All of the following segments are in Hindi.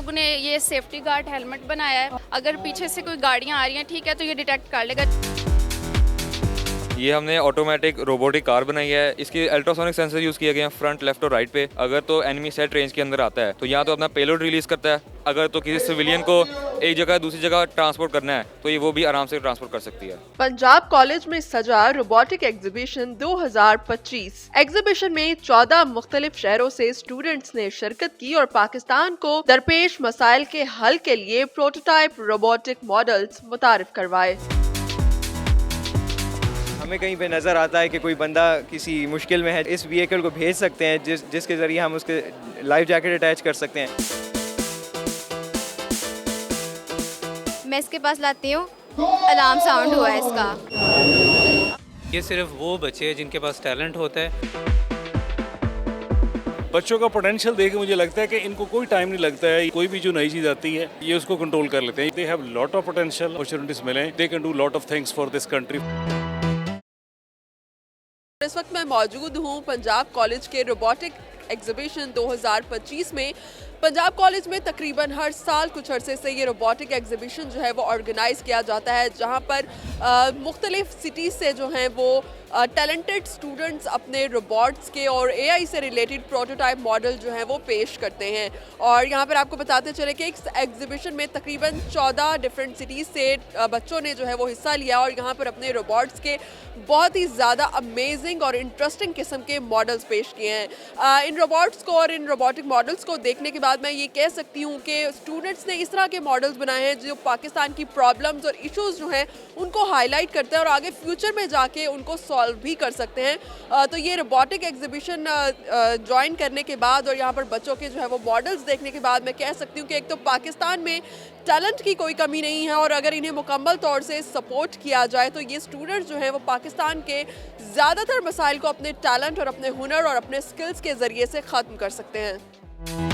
लोगों ने ये सेफ्टी गार्ड हेलमेट बनाया है। अगर पीछे से कोई गाड़ियाँ आ रही हैं, ठीक है, तो ये डिटेक्ट कर लेगा। ये हमने ऑटोमेटिक रोबोटिक कार बनाई है। इसके अल्ट्रासोनिक सेंसर यूज़ किए गए हैं फ्रंट, लेफ्ट और राइट पे। अगर तो एनिमी सेट रेंज के अंदर आता है तो यहाँ तो अपना पेलोड रिलीज करता है। अगर तो किसी सिविलियन को एक जगह दूसरी जगह ट्रांसपोर्ट करना है तो ये वो भी आराम से ट्रांसपोर्ट कर सकती है। पंजाब कॉलेज में सजा रोबोटिक एग्जीबिशन 2025। एग्जीबिशन में 14 मुख्तलिफ शहरों से स्टूडेंट्स ने शिरकत की और पाकिस्तान को दरपेश मसाइल के हल के लिए प्रोटोटाइप रोबोटिक मॉडल्स मुतारिफ करवाए। हमें कहीं पे नज़र आता है कि कोई बंदा किसी मुश्किल में है, इस व्हीकल को भेज सकते हैं जिसके ज़रिए हम उसके लाइफ जैकेट अटैच कर सकते हैं। मैं इसके पास लाती हूँ, अलार्म साउंड हुआ है इसका। ये सिर्फ वो बच्चे हैं जिनके पास टैलेंट होता है। बच्चों का पोटेंशियल देख के मुझे लगता है कि इनको कोई टाइम नहीं लगता है। कोई भी जो नई चीज़ आती है ये उसको कंट्रोल कर लेते हैं। They have lot of potential, opportunities मिले, they can do lot of things for this country. इस वक्त मैं मौजूद हूँ पंजाब कॉलेज के रोबोटिक एग्जीबिशन 2025 में। पंजाब कॉलेज में तकरीबन हर साल कुछ अरसे से ये रोबोटिक एग्जीबिशन जो है वो ऑर्गेनाइज किया जाता है, जहाँ पर मुख्तलिफ सिटीज़ से जो हैं वो टैलेंटेड स्टूडेंट्स अपने रोबोट्स के और एआई से रिलेटेड प्रोटोटाइप मॉडल जो हैं वो पेश करते हैं। और यहाँ पर आपको बताते चले कि इस एग्जीबिशन में तकरीबन 14 डिफरेंट सिटीज़ से बच्चों ने जो है वो हिस्सा लिया और यहाँ पर अपने रोबोट्स के बहुत ही ज़्यादा अमेजिंग और इंटरेस्टिंग किस्म के मॉडल्स पेश किए हैं। इन रोबोट्स को और इन रोबोटिक मॉडल्स को देखने के बाद मैं ये कह सकती हूँ कि स्टूडेंट्स ने इस तरह के मॉडल्स बनाए हैं जो पाकिस्तान की प्रॉब्लम्स और इश्यूज़ जो हैं उनको हाईलाइट करते हैं और आगे फ्यूचर में जाके उनको सॉल्व भी कर सकते हैं। तो ये रोबोटिक एग्जीबिशन ज्वाइन करने के बाद और यहाँ पर बच्चों के जो है वो मॉडल्स देखने के बाद मैं कह सकती हूँ कि एक तो पाकिस्तान में टैलेंट की कोई कमी नहीं है और अगर इन्हें मुकम्मल तौर से सपोर्ट किया जाए तो ये स्टूडेंट्स जो हैं वो पाकिस्तान के ज़्यादातर मसाइल को अपने टैलेंट और अपने हुनर और अपने स्किल्स के ज़रिए से ख़त्म कर सकते हैं।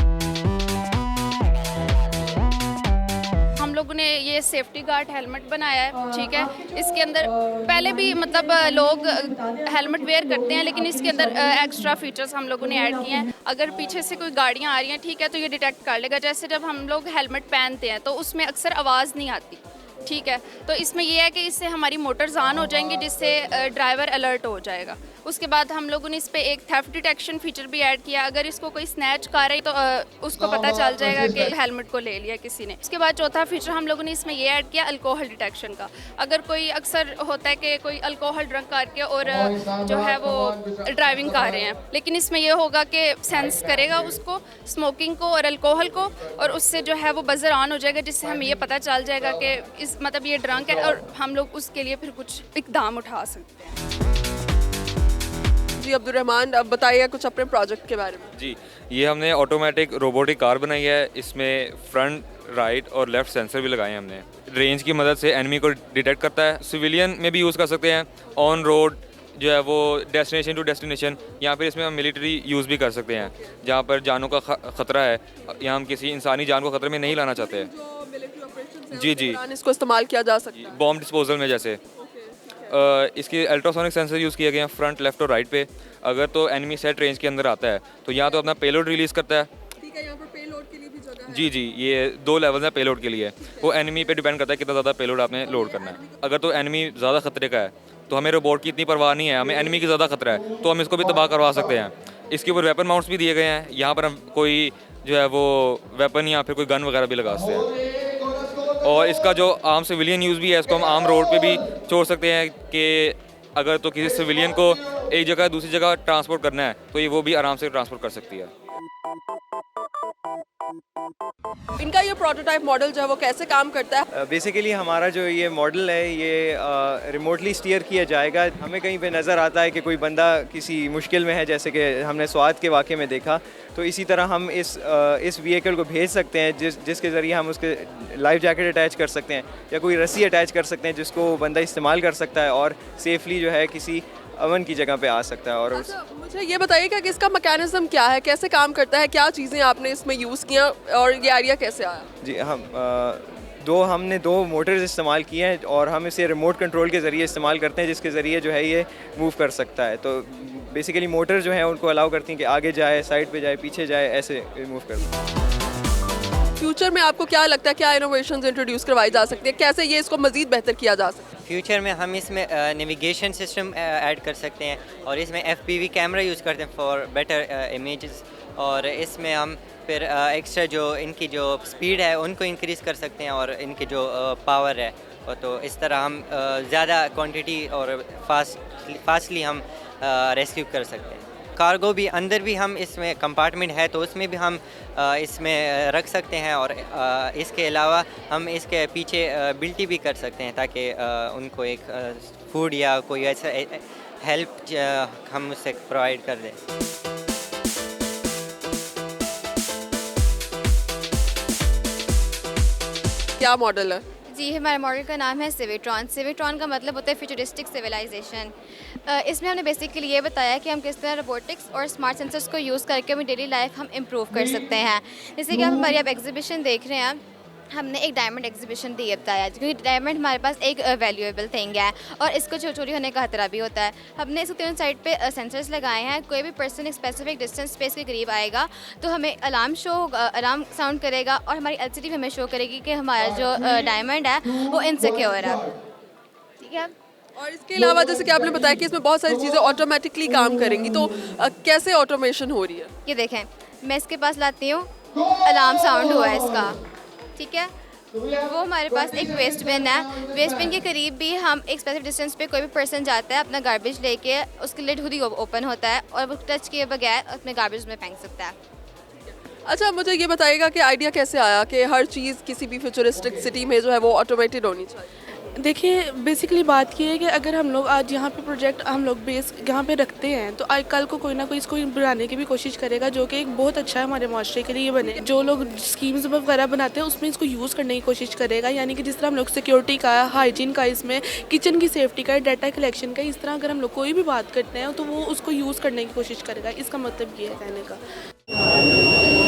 हम लोगों ने ये सेफ्टी गार्ड हेलमेट बनाया है, ठीक है। इसके अंदर पहले भी मतलब लोग हेलमेट वेयर करते हैं, लेकिन इसके अंदर एक्स्ट्रा फीचर्स हम लोगों ने ऐड किए हैं। अगर पीछे से कोई गाड़ियाँ आ रही हैं, ठीक है, तो ये डिटेक्ट कर लेगा। जैसे जब हम लोग हेलमेट पहनते हैं तो उसमें अक्सर आवाज़ नहीं आती, ठीक है। तो इसमें यह है कि इससे हमारी मोटर्स ऑन हो जाएंगी, जिससे ड्राइवर अलर्ट हो जाएगा। उसके बाद हम लोगों ने इस पर एक थेफ्ट डिटेक्शन फीचर भी ऐड किया। अगर इसको कोई स्नैच कर रही तो उसको पता चल जाएगा कि हेलमेट को ले लिया किसी ने। उसके बाद चौथा फीचर हम लोगों ने इसमें ये ऐड किया, अल्कोहल डिटेक्शन का। अगर कोई अक्सर होता है कि कोई अल्कोहल ड्रंक करके और जो है वो ड्राइविंग कर रहे हैं, लेकिन इसमें यह होगा कि सेंस करेगा उसको, स्मोकिंग को और अल्कोहल को, और उससे जो है वो बजर ऑन हो जाएगा, जिससे हमें ये पता चल जाएगा कि इस मतलब ये ड्रंक है और हम लोग उसके लिए फिर कुछ इकदाम उठा सकते हैं। जी अब्दुल रहमान, अब बताइए कुछ अपने प्रोजेक्ट के बारे में। जी, ये हमने ऑटोमेटिक रोबोटिक कार बनाई है। इसमें फ्रंट, राइट और लेफ्ट सेंसर भी लगाए हैं हमने। रेंज की मदद से एनिमी को डिटेक्ट करता है। सिविलियन में भी यूज़ कर सकते हैं, ऑन रोड जो है वो डेस्टिनेशन टू डेस्टिनेशन, या फिर इसमें हम मिलिट्री यूज़ भी कर सकते हैं जहाँ पर जानों का ख़तरा है या हम किसी इंसानी जान को ख़तरे में नहीं लाना चाहते हैं। जी, इसको इस्तेमाल किया जा सकता है बॉम्ब डिस्पोजल में। जैसे इसके अल्ट्रासोनिक सेंसर यूज़ किए गए हैं फ्रंट, लेफ्ट और राइट पे। अगर तो एनिमी सेट रेंज के अंदर आता है तो यहाँ तो अपना पेलोड रिलीज़ करता है। ठीक है, यहाँ पर पेलोड के लिए भी जगह है। जी, ये 2 लेवल्स हैं पेलोड के लिए। वो एनिमी पे डिपेंड करता है कितना ज़्यादा पेलोड आपने लोड करना है। अगर तो एनिमी ज़्यादा खतरे का है तो हमें रोबोट की इतनी परवाह नहीं है, हमें एनिमी की ज़्यादा खतरा है तो हम इसको भी तबाह करवा सकते हैं। इसके ऊपर वेपन माउंट्स भी दिए गए हैं, यहाँ पर हम कोई जो है वो वेपन या फिर कोई गन वगैरह भी लगा सकते हैं। और इसका जो आम सिविलियन यूज़ भी है, इसको हम आम रोड पे भी छोड़ सकते हैं कि अगर तो किसी सिविलियन को एक जगह दूसरी जगह ट्रांसपोर्ट करना है तो ये वो भी आराम से ट्रांसपोर्ट कर सकती है। इनका ये प्रोटोटाइप मॉडल जो है वो कैसे काम करता है? बेसिकली हमारा जो ये मॉडल है ये रिमोटली स्टीयर किया जाएगा। हमें कहीं पे नज़र आता है कि कोई बंदा किसी मुश्किल में है, जैसे कि हमने स्वात के वाक़े में देखा, तो इसी तरह हम इस व्हीकल को भेज सकते हैं जिसके ज़रिए हम उसके लाइफ जैकेट अटैच कर सकते हैं या कोई रस्सी अटैच कर सकते हैं जिसको बंदा इस्तेमाल कर सकता है और सेफली जो है किसी अमन की जगह पे आ सकता है। और अच्छा, मुझे ये बताइएगा कि इसका मैकेनिज्म क्या है, कैसे काम करता है, क्या चीज़ें आपने इसमें यूज़ किया और ये आइडिया कैसे आया? जी, हमने 2 मोटर्स इस्तेमाल किए हैं और हम इसे रिमोट कंट्रोल के ज़रिए इस्तेमाल करते हैं, जिसके ज़रिए जो है ये मूव कर सकता है। तो बेसिकली मोटर जो है उनको अलाउ करती हैं कि आगे जाए, साइड पे जाए, पीछे जाए, ऐसे मूव करते हैं। फ्यूचर में आपको क्या लगता है, क्या इनोवेशंस इंट्रोड्यूस करवाई जा सकती है, कैसे ये इसको मजीद बेहतर किया जा सकता है? फ्यूचर में हम इसमें नेविगेशन सिस्टम ऐड कर सकते हैं और इसमें FPV कैमरा यूज़ करते हैं फॉर बेटर इमेजेस, और इसमें हम फिर एक्स्ट्रा जो इनकी जो स्पीड है उनको इंक्रीज़ कर सकते हैं और इनकी जो पावर है, और तो इस तरह हम ज़्यादा क्वांटिटी और फास्टली हम रेस्क्यू कर सकते हैं। कार्गो भी अंदर भी हम इसमें कंपार्टमेंट है तो उसमें भी हम इसमें रख सकते हैं, और इसके अलावा हम इसके पीछे बिल्टी भी कर सकते हैं ताकि उनको एक फूड या कोई ऐसा हेल्प हम उससे प्रोवाइड कर दें। क्या मॉडल है? जी, हमारे मॉडल का नाम है सिविट्रॉन। सिविट्रॉन का मतलब होता है फ्यूचरिस्टिक सिविलाइजेशन। इसमें हमने बेसिकली ये बताया कि हम किस तरह रोबोटिक्स और स्मार्ट सेंसर्स को यूज़ करके अपनी डेली लाइफ हम इम्प्रूव कर सकते हैं। जैसे कि आप हमारी अब एग्जीबिशन देख रहे हैं, हमने एक डायमंड एग्जीबिशन दिए बताया, क्योंकि डायमंड हमारे पास एक वैल्यूएबल थिंग है और इसको चोरी होने का खतरा भी होता है। हमने इसके तीनों साइड पे सेंसर्स लगाए हैं। कोई भी पर्सन एक स्पेसिफिक डिस्टेंस स्पेस के करीब आएगा तो हमें अलार्म अलार्म साउंड करेगा और हमारी LCD भी हमें शो करेगी कि हमारा जो डायमंड है वो इनसिक्योर है। ठीक है। और इसके अलावा जैसे कि आपने बताया कि इसमें बहुत सारी चीज़ें ऑटोमेटिकली काम करेंगी, तो कैसे ऑटोमेशन हो रही है? ये देखें, मैं इसके पास लाती हूँ, अलार्म साउंड हुआ है इसका। ठीक है, वो हमारे पास एक वेस्ट बिन है। वेस्ट बिन के करीब भी हम एक स्पेसिफिक डिस्टेंस पे कोई भी पर्सन जाता है अपना गार्बेज लेके, उसकी लिड खुद ही ओपन होता है और वो टच किए बगैर अपने गार्बेज में फेंक सकता है। अच्छा, मुझे ये बताइएगा कि आइडिया कैसे आया कि हर चीज़ किसी भी फ्यूचरिस्टिक सिटी में जो है वो ऑटोमेटेड होनी चाहिए? देखिए, बेसिकली बात ये है कि अगर हम लोग आज यहाँ पे प्रोजेक्ट हम लोग बेस यहाँ पे रखते हैं तो आज कल को कोई ना कोई इसको बनाने की भी कोशिश करेगा जो कि एक बहुत अच्छा है हमारे माशरे के लिए बने। जो लोग स्कीम्स वगैरह बनाते हैं उसमें इसको यूज़ करने की कोशिश करेगा, यानी कि जिस तरह हम लोग सिक्योरिटी का, हाइजीन का, इसमें किचन की सेफ्टी का, डाटा कलेक्शन का, इस तरह अगर हम लोग कोई भी बात करते हैं तो वो उसको यूज़ करने की कोशिश करेगा। इसका मतलब ये है कहने का।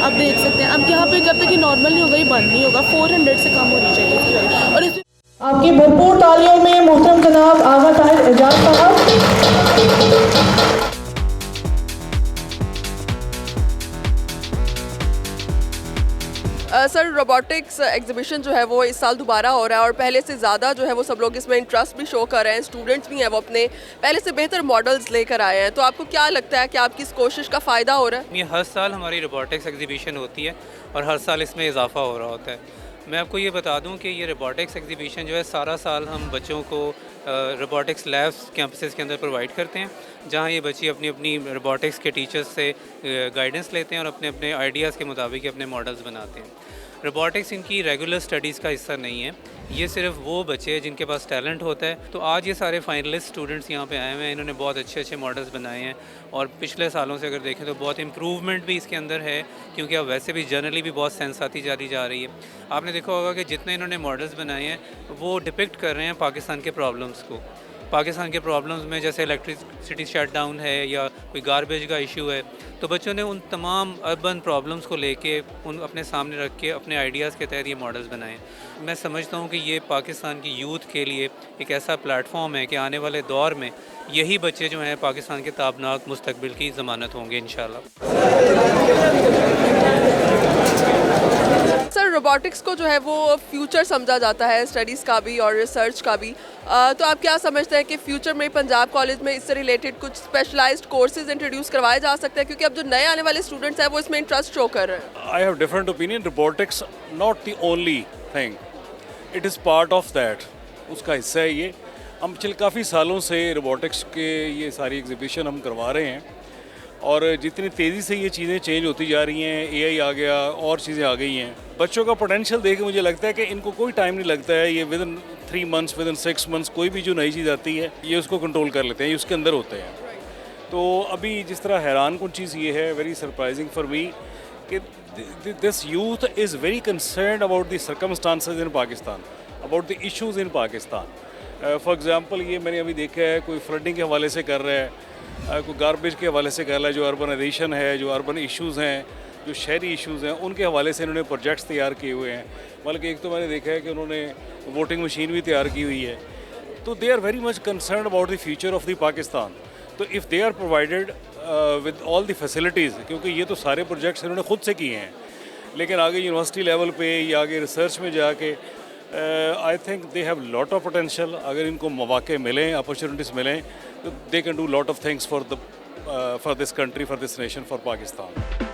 आप देख सकते हैं अब यहाँ पे जब तक ये नॉर्मल नहीं होगा ये बंद नहीं होगा। 400 से कम होनी चाहिए इसकी वैल्यू। और आपकी भरपूर तालियों में मोहतरम जनाब आगा ताहिर एजाज साहब। सर, रोबोटिक्स एग्जीबिशन जो है वो इस साल दोबारा हो रहा है और पहले से ज़्यादा जो है वो सब लोग इसमें इंटरेस्ट भी शो कर रहे हैं। स्टूडेंट्स भी हैं वो अपने पहले से बेहतर मॉडल्स लेकर आए हैं। तो आपको क्या लगता है कि आपकी इस कोशिश का फ़ायदा हो रहा है? ये हर साल हमारी रोबोटिक्स एग्जीबिशन होती है और हर साल इसमें इजाफा हो रहा होता है। मैं आपको ये बता दूं कि ये रोबोटिक्स एग्जीबिशन जो है सारा साल हम बच्चों को रोबोटिक्स लैब्स कैंपसेस के अंदर प्रोवाइड करते हैं, जहां ये बच्चे अपनी अपनी रोबोटिक्स के टीचर्स से गाइडेंस लेते हैं और अपने अपने आइडियाज़ के मुताबिक अपने मॉडल्स बनाते हैं। रोबोटिक्स इनकी रेगुलर स्टडीज़ का हिस्सा नहीं है, ये सिर्फ वो बच्चे हैं जिनके पास टैलेंट होता है। तो आज ये सारे फाइनलिस्ट स्टूडेंट्स यहाँ पे आए हुए हैं, इन्होंने बहुत अच्छे अच्छे मॉडल्स बनाए हैं और पिछले सालों से अगर देखें तो बहुत इम्प्रूवमेंट भी इसके अंदर है, क्योंकि अब वैसे भी जनरली भी बहुत सेंस आती जा रही है। आपने देखा होगा कि जितने इन्होंने मॉडल्स बनाए हैं वो डिपिक्ट कर रहे हैं पाकिस्तान के प्रॉब्लम्स को। पाकिस्तान के प्रॉब्लम्स में जैसे इलेक्ट्रिसिटी शटडाउन है या कोई गार्बेज का इशू है, तो बच्चों ने उन तमाम अर्बन प्रॉब्लम्स को लेके उन अपने सामने रख के अपने आइडियाज़ के तहत ये मॉडल्स बनाए। मैं समझता हूँ कि ये पाकिस्तान की यूथ के लिए एक ऐसा प्लेटफॉर्म है कि आने वाले दौर में यही बच्चे जो हैं पाकिस्तान के ताबनाक मुस्तकबिल की ज़मानत होंगे इंशाल्लाह। सर, रोबोटिक्स को जो है वो फ्यूचर समझा जाता है, स्टडीज़ का भी और रिसर्च का भी। तो आप क्या समझते हैं कि फ्यूचर में पंजाब कॉलेज में इससे रिलेटेड कुछ स्पेशलाइज्ड कोर्सेज इंट्रोड्यूस करवाए जा सकते हैं, क्योंकि अब जो नए आने वाले स्टूडेंट्स हैं वो इसमें इंटरेस्ट शो कर रहे हैं? I have different opinion. Robotics not the only thing, it is part of that, उसका हिस्सा है ये। हम पिछले काफ़ी सालों से रोबोटिक्स के ये सारी एग्जीबिशन हम करवा रहे हैं और जितनी तेज़ी से ये चीज़ें चेंज होती जा रही हैं, AI आ गया और चीज़ें आ गई हैं, बच्चों का पोटेंशियल देख के मुझे लगता है कि इनको कोई टाइम नहीं लगता है। ये विदिन 3 मंथ्स, विदिन 6 मंथ्स कोई भी जो नई चीज़ आती है ये उसको कंट्रोल कर लेते हैं, ये उसके अंदर होते हैं। तो अभी जिस तरह हैरान कुन चीज़ ये है, वेरी सरप्राइजिंग फॉर मी, कि this youth is very concerned about the circumstances in Pakistan, about the issues in Pakistan. For example ये मैंने अभी देखा है, कोई फ्लडिंग के हवाले से कर रहा है, कोई गार्बेज के हवाले से कर रहा है, जो अर्बनाइजेशन है, जो अर्बन इश्यूज़ हैं, जो शहरी इश्यूज़ हैं, उनके हवाले से इन्होंने प्रोजेक्ट्स तैयार किए हुए हैं। बल्कि एक तो मैंने देखा है कि उन्होंने वोटिंग मशीन भी तैयार की हुई है। तो they are very much concerned about the future of the Pakistan. तो if they are provided with all the facilities, क्योंकि ये तो सारे प्रोजेक्ट्स इन्होंने खुद से किए हैं, लेकिन आगे यूनिवर्सिटी लेवल पे या आगे रिसर्च में जाके I think they have lot of potential. अगर इनको मौके मिलें, अपॉर्चुनिटीज़ मिलें, तो दे can do lot of things for this country, for this nation, for Pakistan.